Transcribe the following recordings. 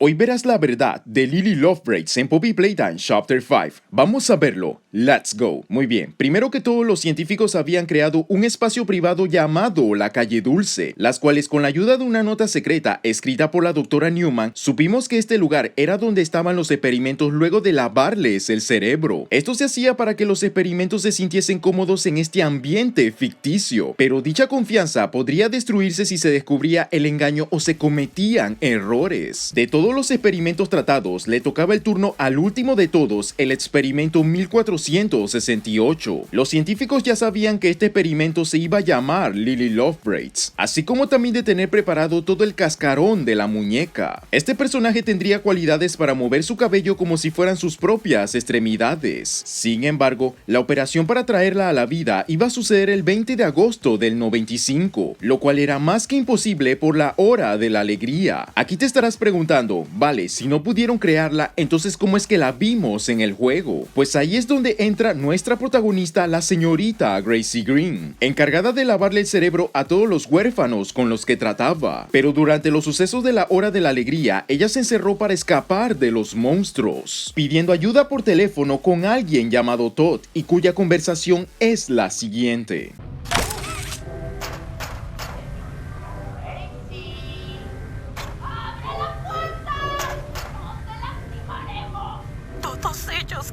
Hoy verás la verdad de Lily Lovebraids en Poppy Playtime Chapter 5. Vamos a verlo. Let's go. Muy bien. Primero que todo, los científicos habían creado un espacio privado llamado la Calle Dulce, las cuales con la ayuda de una nota secreta escrita por la doctora Newman, supimos que este lugar era donde estaban los experimentos luego de lavarles el cerebro. Esto se hacía para que los experimentos se sintiesen cómodos en este ambiente ficticio, pero dicha confianza podría destruirse si se descubría el engaño o se cometían errores. De todos los experimentos tratados, le tocaba el turno al último de todos, el experimento 1468. Los científicos ya sabían que este experimento se iba a llamar Lily Lovebraids, así como también de tener preparado todo el cascarón de la muñeca. Este personaje tendría cualidades para mover su cabello como si fueran sus propias extremidades. Sin embargo, la operación para traerla a la vida iba a suceder el 20 de agosto del 95, lo cual era más que imposible por la hora de la alegría. Aquí te estarás preguntando, vale, si no pudieron crearla, entonces ¿cómo es que la vimos en el juego? Pues ahí es donde entra nuestra protagonista, la señorita Gracie Green, encargada de lavarle el cerebro a todos los huérfanos con los que trataba. Pero durante los sucesos de la hora de la alegría, ella se encerró para escapar de los monstruos, pidiendo ayuda por teléfono con alguien llamado Todd, y cuya conversación es la siguiente.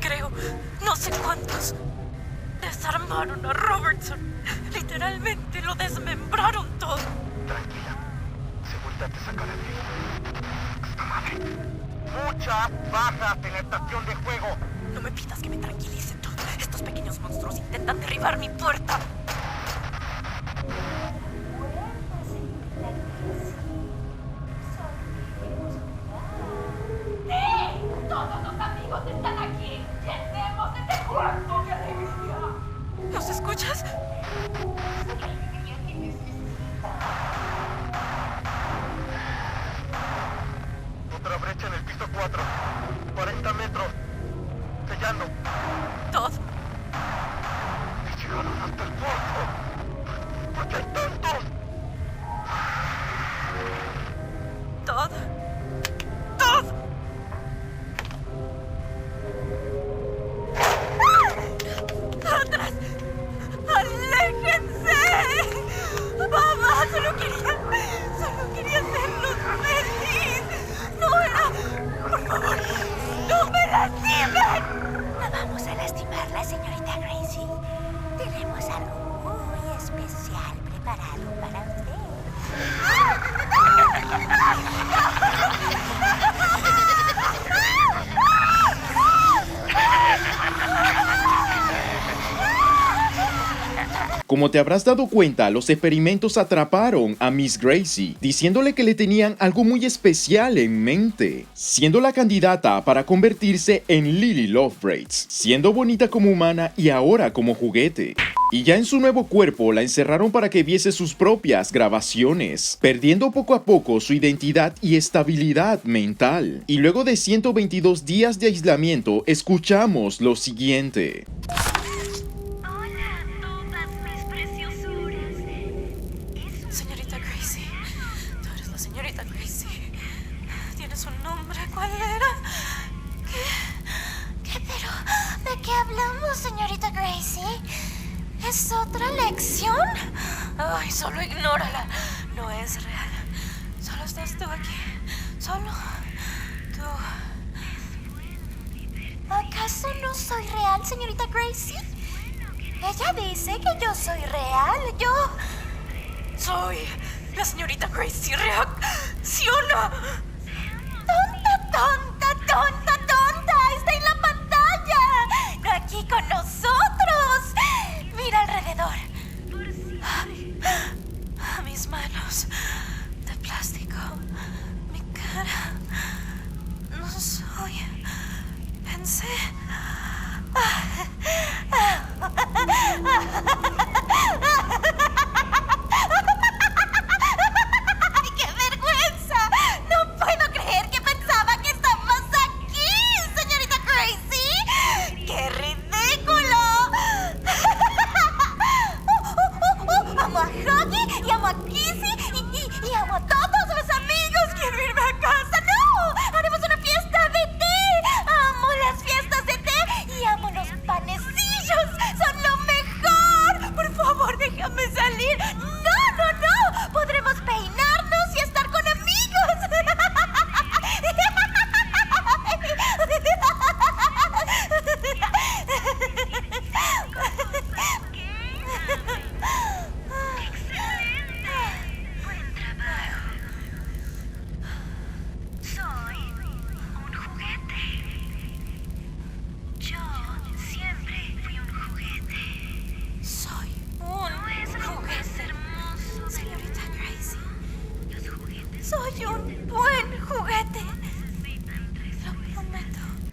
Creo, no sé cuántos, desarmaron a Robertson. Literalmente lo desmembraron todo. Tranquila, seguridad te sacará de ahí. Muchas bajas en la estación de juego. No me pidas que me tranquilice, Todd. Estos pequeños monstruos intentan derribar mi puerta. ¿Los escuchas? Otra brecha en el piso 4. 40 metros. Sellando. Todd. Llegaron hasta el fondo. ¿Por qué hay tantos? Todd. Todd. ¡Atrás! ¡Aléjense! ¡Mamá! Solo quería hacerlos feliz. No era... Por favor, no me lastimen. No vamos a lastimarla, señorita Gracie. Tenemos algo muy especial preparado para usted. Como te habrás dado cuenta, los experimentos atraparon a Miss Gracie, diciéndole que le tenían algo muy especial en mente, siendo la candidata para convertirse en Lily Lovebraids, siendo bonita como humana y ahora como juguete. Y ya en su nuevo cuerpo la encerraron para que viese sus propias grabaciones, perdiendo poco a poco su identidad y estabilidad mental. Y luego de 122 días de aislamiento, escuchamos lo siguiente. Señorita Gracie, tú eres la señorita Gracie. ¿Tienes un nombre? ¿Cuál era? ¿Qué? Pero, ¿de qué hablamos, señorita Gracie? ¿Es otra lección? Ay, solo ignórala. No es real. Solo estás tú aquí. Solo tú. ¿Acaso no soy real, señorita Gracie? Ella dice que yo soy real. Yo... Soy la señorita Gracie. ¡Reacciona! ¡Tonta! ¡Está en la pantalla! ¡No aquí con nosotros! ¡Mira alrededor! Mis manos de plástico. Mi cara. No soy. Pensé. ¡Ay, qué vergüenza! ¡No puedo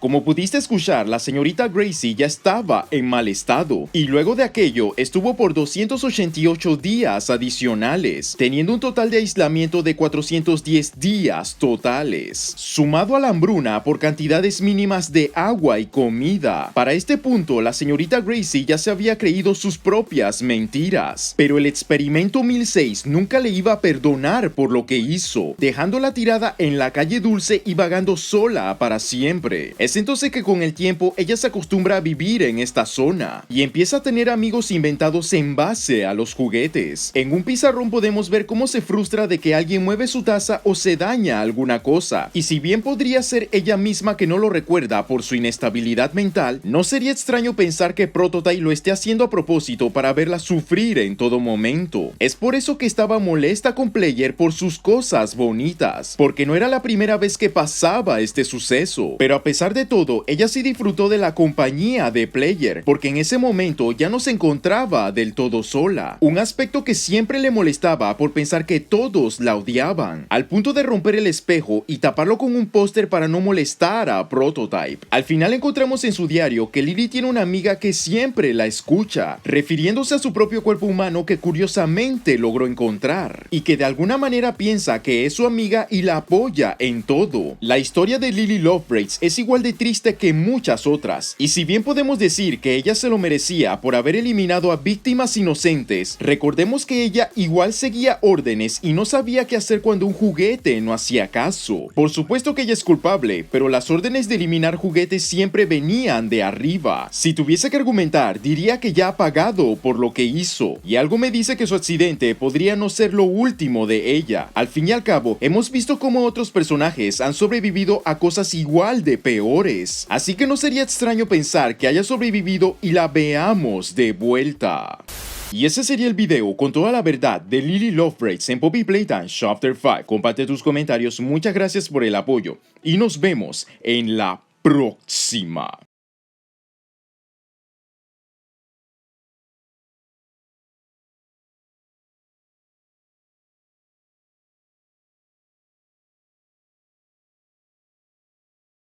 Como pudiste escuchar, la señorita Gracie ya estaba en mal estado, y luego de aquello estuvo por 288 días adicionales, teniendo un total de aislamiento de 410 días totales, sumado a la hambruna por cantidades mínimas de agua y comida. Para este punto, la señorita Gracie ya se había creído sus propias mentiras, pero el experimento 1006 nunca le iba a perdonar por lo que hizo, dejándola tirada en la calle Dulce y vagando sola para siempre. Es entonces que con el tiempo ella se acostumbra a vivir en esta zona y empieza a tener amigos inventados en base a los juguetes. En un pizarrón podemos ver cómo se frustra de que alguien mueve su taza o se daña alguna cosa, y si bien podría ser ella misma que no lo recuerda por su inestabilidad mental, no sería extraño pensar que Prototype lo esté haciendo a propósito para verla sufrir en todo momento. Es por eso que estaba molesta con Player por sus cosas bonitas, porque no era la primera vez que pasaba este suceso, pero a pesar de todo, ella sí disfrutó de la compañía de Player, porque en ese momento ya no se encontraba del todo sola, un aspecto que siempre le molestaba por pensar que todos la odiaban, al punto de romper el espejo y taparlo con un póster para no molestar a Prototype. Al final encontramos en su diario que Lily tiene una amiga que siempre la escucha, refiriéndose a su propio cuerpo humano que curiosamente logró encontrar, y que de alguna manera piensa que es su amiga y la apoya en todo. La historia de Lily Lovebraids es igual de triste que muchas otras, y si bien podemos decir que ella se lo merecía por haber eliminado a víctimas inocentes, recordemos que ella igual seguía órdenes y no sabía qué hacer cuando un juguete no hacía caso. Por supuesto que ella es culpable, pero las órdenes de eliminar juguetes siempre venían de arriba. Si tuviese que argumentar, diría que ya ha pagado por lo que hizo, y algo me dice que su accidente podría no ser lo último de ella. Al fin y al cabo, hemos visto cómo otros personajes han sobrevivido a cosas igual de peores, así que no sería extraño pensar que haya sobrevivido y la veamos de vuelta. Y ese sería el video con toda la verdad de Lily Lovebraids en Poppy Playtime Chapter 5. Comparte tus comentarios, muchas gracias por el apoyo y nos vemos en la próxima.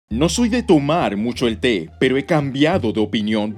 No soy de tomar mucho el té, pero he cambiado de opinión.